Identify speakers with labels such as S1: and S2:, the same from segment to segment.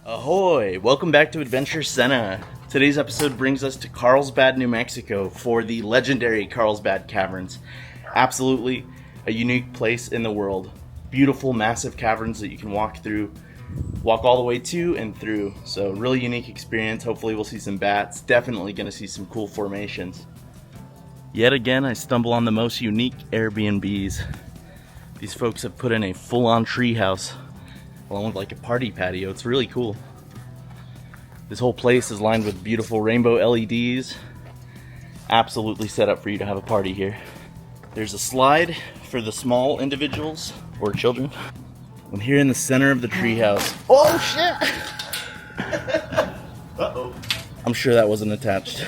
S1: Ahoy! Welcome back to Adventure Sena. Today's episode brings us to Carlsbad, New Mexico for the legendary Carlsbad Caverns. Absolutely a unique place in the world. Beautiful, massive caverns that you can walk all the way to and through. So really unique experience. Hopefully we'll see some bats. Definitely going to see some cool formations. Yet again, I stumble on the most unique Airbnbs. These folks have put in a full-on tree house along with like a party patio. It's really cool. This whole place is lined with beautiful rainbow LEDs. Absolutely set up for you to have a party here. There's a slide for the small individuals or children. I'm here in the center of the treehouse. Oh shit! Uh-oh. I'm sure that wasn't attached.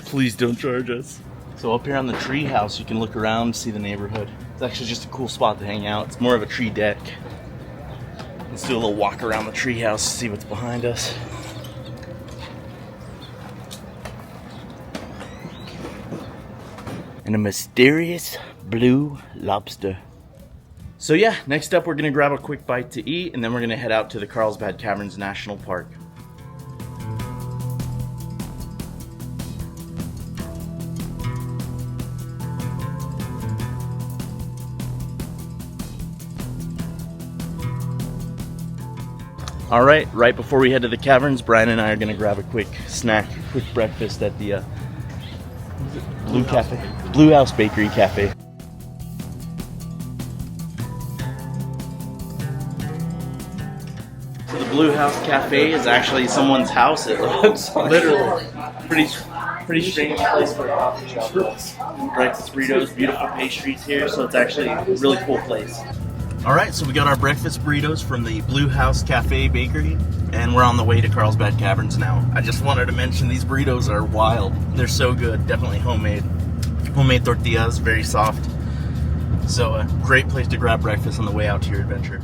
S1: Please don't charge us. So up here on the treehouse, you can look around, see the neighborhood. It's actually just a cool spot to hang out. It's more of a tree deck. Let's do a little walk around the treehouse, see what's behind us. And a mysterious blue lobster. So yeah, next up we're gonna grab a quick bite to eat, and then we're gonna head out to the Carlsbad Caverns National Park. Alright, right before we head to the caverns, Brian and I are gonna grab a quick snack, quick breakfast at the Blue House Bakery Cafe. So the Blue House Cafe is actually someone's house, it looks. Literally. Pretty strange place for a coffee shop. Breakfast burritos, beautiful pastries here, so it's actually a really cool place. Alright, so we got our breakfast burritos from the Blue House Cafe Bakery, and we're on the way to Carlsbad Caverns now. I just wanted to mention these burritos are wild. They're so good, definitely homemade. Homemade tortillas, very soft. So a great place to grab breakfast on the way out to your adventure.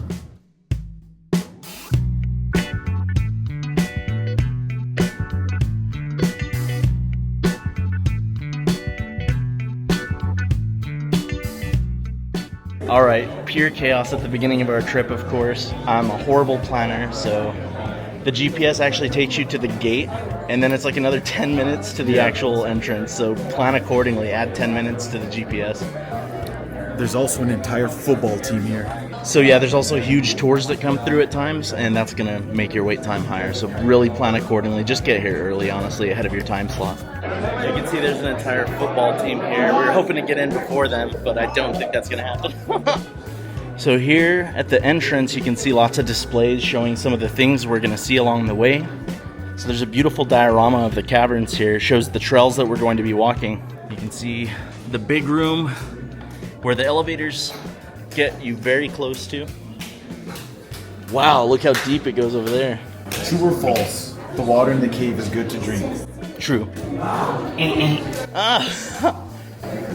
S1: Alright, pure chaos at the beginning of our trip, of course. I'm a horrible planner, so the GPS actually takes you to the gate, and then it's like another 10 minutes to the actual entrance, so plan accordingly, add 10 minutes to the GPS.
S2: There's also an entire football team here.
S1: So yeah, there's also huge tours that come through at times, and that's going to make your wait time higher, so really plan accordingly. Just get here early, honestly, ahead of your time slot. You can see there's an entire football team here. We were hoping to get in before them, but I don't think that's going to happen. So here at the entrance, you can see lots of displays showing some of the things we're going to see along the way. So there's a beautiful diorama of the caverns here. It shows the trails that we're going to be walking. You can see the big room where the elevators get you very close to. Wow, look how deep it goes over there.
S2: True or false? The water in the cave is good to drink.
S1: True.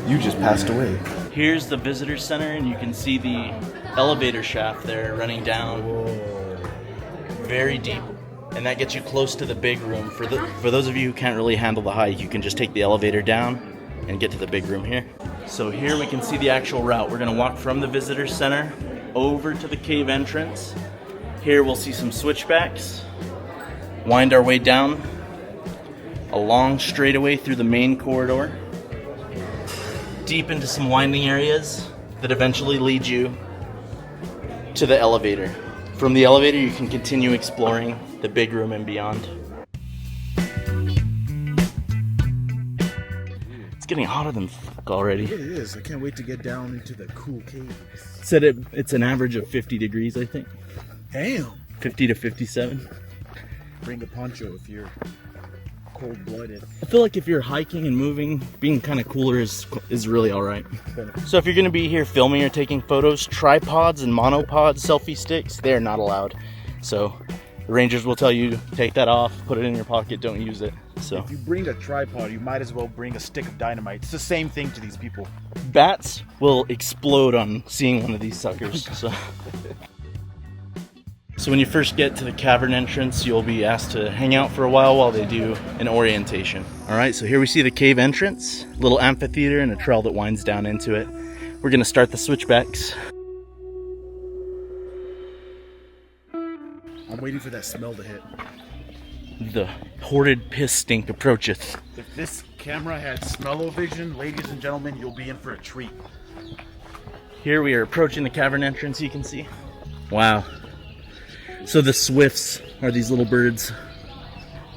S2: You just passed away.
S1: Here's the visitor center, and you can see the elevator shaft there running down.
S2: Whoa.
S1: Very deep. And that gets you close to the big room. For those of you who can't really handle the hike, you can just take the elevator down and get to the big room here. So here we can see the actual route. We're going to walk from the visitor center over to the cave entrance. Here we'll see some switchbacks. Wind our way down a long straightaway through the main corridor, deep into some winding areas that eventually lead you to the elevator. From the elevator, you can continue exploring the big room and beyond. It's getting hotter than fuck already.
S2: It is. I can't wait to get down into the cool cave.
S1: Said it's an average of 50 degrees, I think.
S2: Damn.
S1: 50 to 57.
S2: Bring a poncho if you're cold-blooded.
S1: I feel like if you're hiking and moving, being kind of cooler is really alright. So if you're going to be here filming or taking photos, tripods and monopod selfie sticks, they're not allowed. So the rangers will tell you, take that off, put it in your pocket, don't use it. So
S2: if you bring a tripod, you might as well bring a stick of dynamite. It's the same thing to these people.
S1: Bats will explode on seeing one of these suckers. So when you first get to the cavern entrance, you'll be asked to hang out for a while they do an orientation. Alright, so here we see the cave entrance, little amphitheater and a trail that winds down into it. We're going to start the switchbacks.
S2: I'm waiting for that smell to hit.
S1: The horrid piss stink approacheth.
S2: If this camera had smell-o-vision, ladies and gentlemen, you'll be in for a treat.
S1: Here we are approaching the cavern entrance, you can see. Wow. So the swifts are these little birds.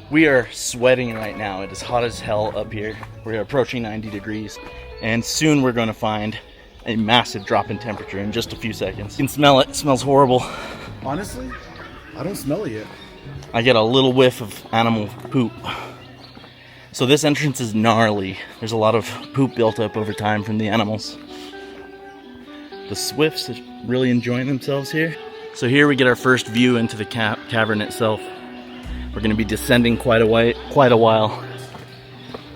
S1: We are sweating right now. It is hot as hell up here. We're approaching 90 degrees. And soon we're going to find a massive drop in temperature in just a few seconds. You can smell it. It smells horrible.
S2: Honestly, I don't smell it yet.
S1: I get a little whiff of animal poop. So this entrance is gnarly. There's a lot of poop built up over time from the animals. The swifts are really enjoying themselves here. So here we get our first view into the cavern itself. We're going to be descending quite a while.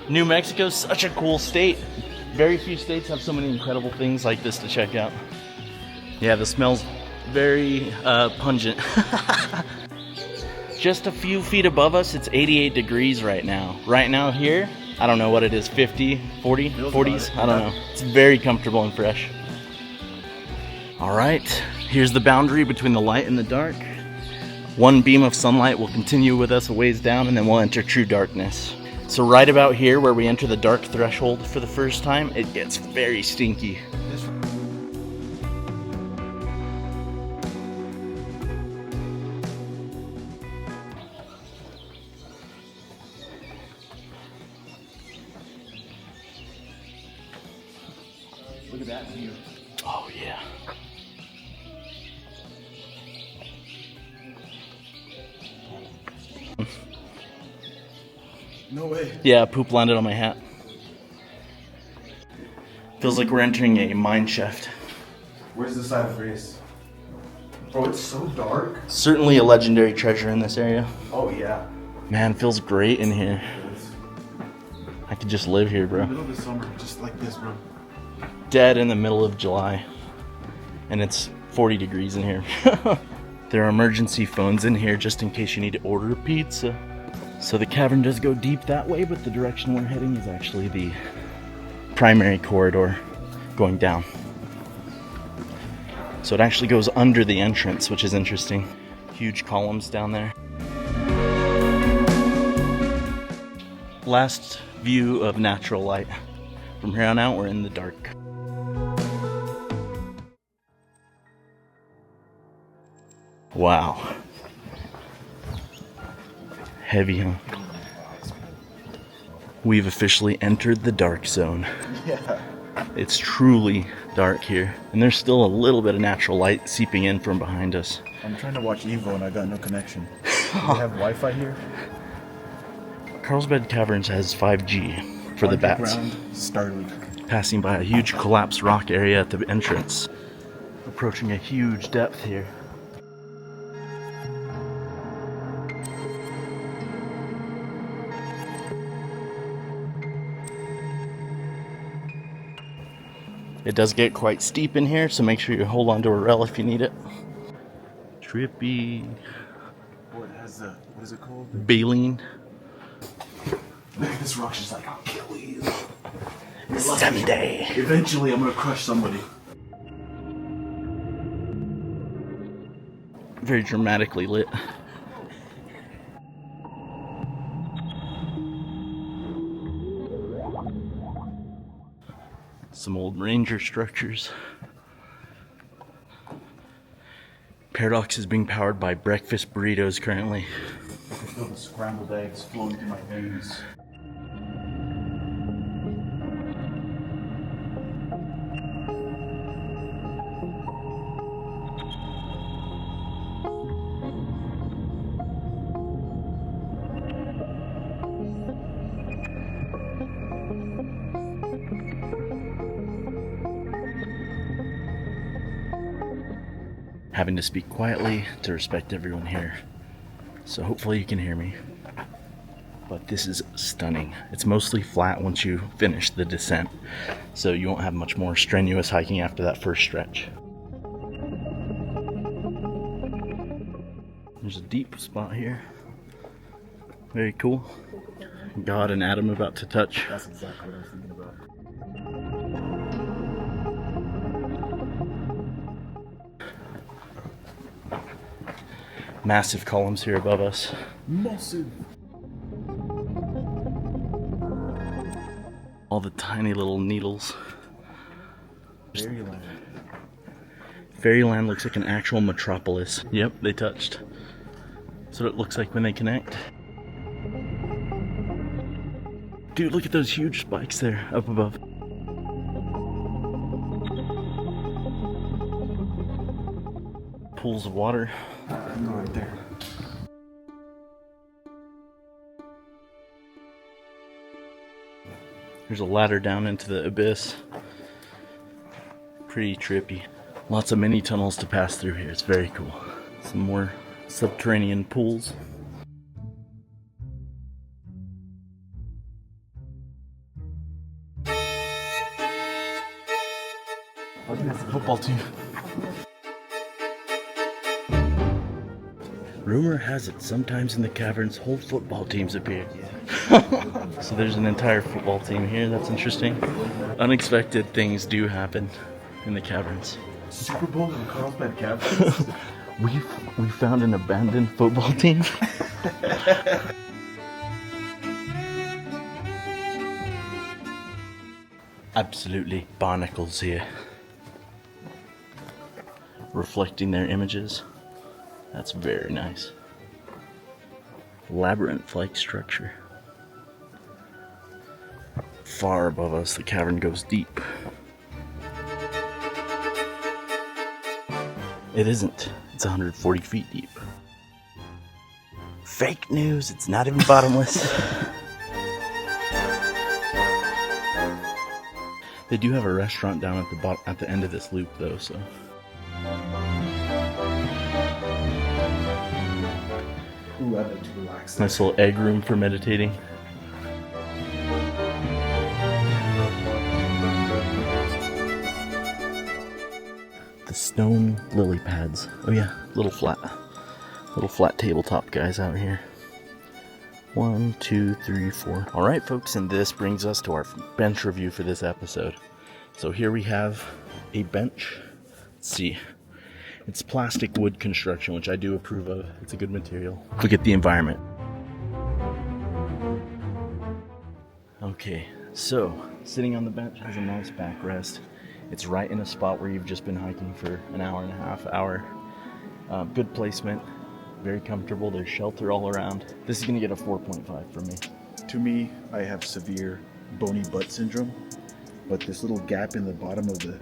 S1: New Mexico's such a cool state. Very few states have so many incredible things like this to check out. Yeah, the smell's very pungent. Just a few feet above us, it's 88 degrees right now. Right now here, I don't know what it is, 50, 40, 40s? I don't know. It's very comfortable and fresh. All right, here's the boundary between the light and the dark. One beam of sunlight will continue with us a ways down, and then we'll enter true darkness. So right about here, where we enter the dark threshold for the first time, it gets very stinky.
S2: Look at that view.
S1: Oh yeah.
S2: No way.
S1: Yeah, poop landed on my hat. Feels like we're entering a mine shaft.
S2: Where's the side of race? Bro, it's so dark.
S1: Certainly a legendary treasure in this area.
S2: Oh yeah.
S1: Man, feels great in here. I could just live here, bro.
S2: Middle of the summer, just like this, bro.
S1: Dead in the middle of July. And it's 40 degrees in here. There are emergency phones in here just in case you need to order a pizza. So the cavern does go deep that way, but the direction we're heading is actually the primary corridor going down. So it actually goes under the entrance, which is interesting. Huge columns down there. Last view of natural light. From here on out, we're in the dark. Wow. Heavy, huh? We've officially entered the dark zone.
S2: Yeah.
S1: It's truly dark here. And there's still a little bit of natural light seeping in from behind us.
S2: I'm trying to watch Evo and I got no connection. Do you have Wi-Fi here?
S1: Carlsbad Caverns has 5G for the bats.
S2: Starlink.
S1: Passing by a huge collapsed rock area at the entrance. Approaching a huge depth here. It does get quite steep in here, so make sure you hold on to a rail if you need it. Trippy.
S2: What has the, what is it called?
S1: Baleen.
S2: Look at this rock, she's like, I'll kill you.
S1: Someday.
S2: Eventually I'm gonna crush somebody.
S1: Very dramatically lit. Some old ranger structures. Paradox is being powered by breakfast burritos currently.
S2: I can feel the scrambled eggs flowing through my veins.
S1: Having to speak quietly to respect everyone here. So hopefully you can hear me. But this is stunning. It's mostly flat once you finish the descent, so you won't have much more strenuous hiking after that first stretch. There's a deep spot here. Very cool. God and Adam about to touch.
S2: That's exactly what I was thinking about.
S1: Massive columns here above us.
S2: Massive.
S1: All the tiny little needles.
S2: Fairyland.
S1: Fairyland looks like an actual metropolis. Yep, they touched. That's what it looks like when they connect. Dude, look at those huge spikes there up above. Pools of water.
S2: Right there.
S1: There's a ladder down into the abyss. Pretty trippy. Lots of mini tunnels to pass through here. It's very cool. Some more subterranean pools.
S2: I think that's the football team.
S1: Rumor has it, sometimes in the caverns, whole football teams appear. So there's an entire football team here. That's interesting. Unexpected things do happen in the caverns.
S2: Super Bowl in Carlsbad Caverns.
S1: We found an abandoned football team. Absolutely barnacles here, reflecting their images. That's very nice. Labyrinth-like structure. Far above us, the cavern goes deep. It isn't. It's 140 feet deep. Fake news. It's not even bottomless. They do have a restaurant down at the end of this loop, though. So.
S2: Ooh, I'd like to relax.
S1: Nice little egg room for meditating. The stone lily pads. Oh yeah, little flat tabletop guys out here. 1, 2, 3, 4. All right, folks, and this brings us to our bench review for this episode. So here we have a bench. Let's see. It's plastic wood construction, which I do approve of. It's a good material. Look at the environment. Okay, so sitting on the bench has a nice backrest. It's right in a spot where you've just been hiking for an hour and a half, hour. Good placement, very comfortable. There's shelter all around. This is gonna get a 4.5 for me.
S2: To me, I have severe bony butt syndrome, but this little gap in the bottom of the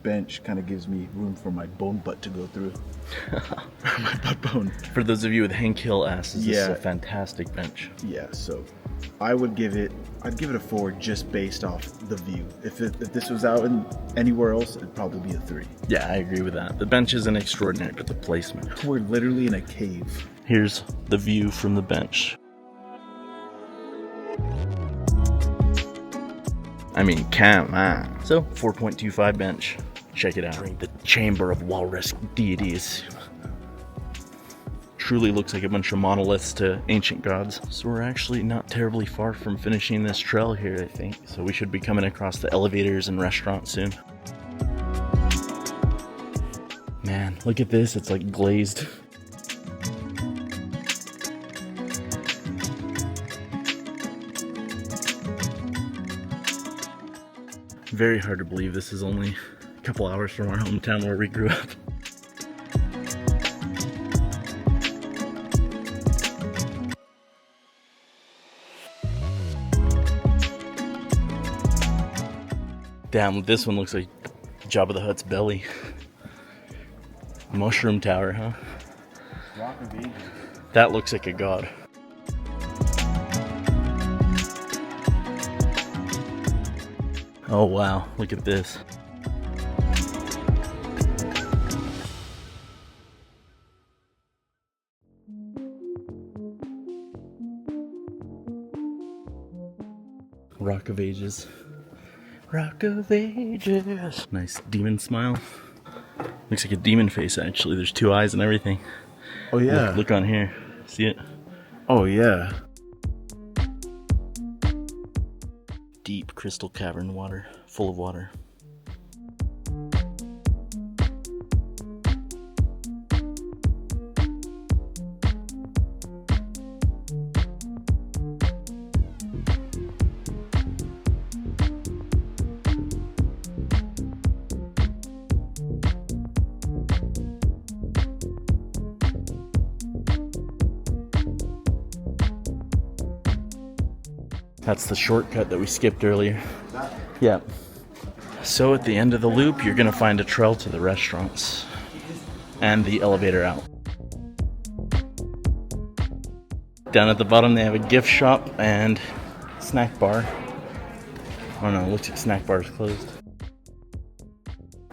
S2: bench kind of gives me room for my bone butt to go through. My butt bone.
S1: For those of you with Hank Hill asses, this is
S2: Yeah.
S1: a fantastic bench.
S2: Yeah, so I'd give it a 4 just based off the view. If this was out anywhere else, it'd probably be a 3.
S1: Yeah, I agree with that. The bench isn't extraordinary, but the placement.
S2: We're literally in a cave.
S1: Here's the view from the bench. I mean, come on. So, 4.25 bench. Check it out. The Chamber of Walrus Deities. Truly looks like a bunch of monoliths to ancient gods. So we're actually not terribly far from finishing this trail here, I think. So we should be coming across the elevators and restaurant soon. Man, look at this. It's like glazed. Very hard to believe this is only a couple hours from our hometown where we grew up. Damn, this one looks like Jabba the Hutt's belly. Mushroom Tower, huh?
S2: Rock of Ages.
S1: That looks like a god. Oh wow, look at this. Rock of Ages. Rock of Ages. Nice demon smile. Looks like a demon face actually. There's 2 eyes and everything.
S2: Oh yeah.
S1: Look on here. See it?
S2: Oh yeah.
S1: Deep crystal cavern water, full of water. That's the shortcut that we skipped earlier. Yeah. So at the end of the loop, you're gonna find a trail to the restaurants and the elevator out. Down at the bottom, they have a gift shop and snack bar. Oh no, it looks like snack bar is closed.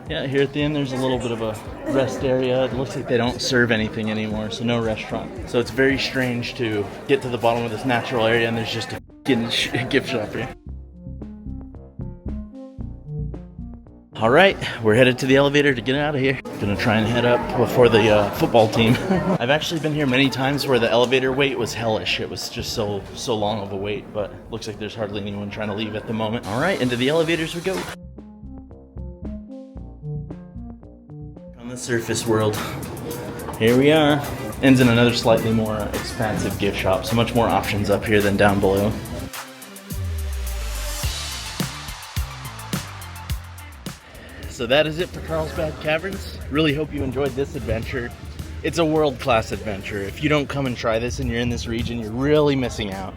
S1: Yeah, here at the end, there's a little bit of a rest area. It looks like they don't serve anything anymore, so no restaurant. So it's very strange to get to the bottom of this natural area and there's just a gift shop here. All right, we're headed to the elevator to get out of here. Gonna try and head up before the football team. I've actually been here many times where the elevator wait was hellish. It was just so long of a wait, but looks like there's hardly anyone trying to leave at the moment. All right, into the elevators we go. On the surface world, here we are. Ends in another slightly more expansive gift shop, so much more options up here than down below. So that is it for Carlsbad Caverns. Really hope you enjoyed this adventure. It's a world-class adventure. If you don't come and try this and you're in this region, you're really missing out.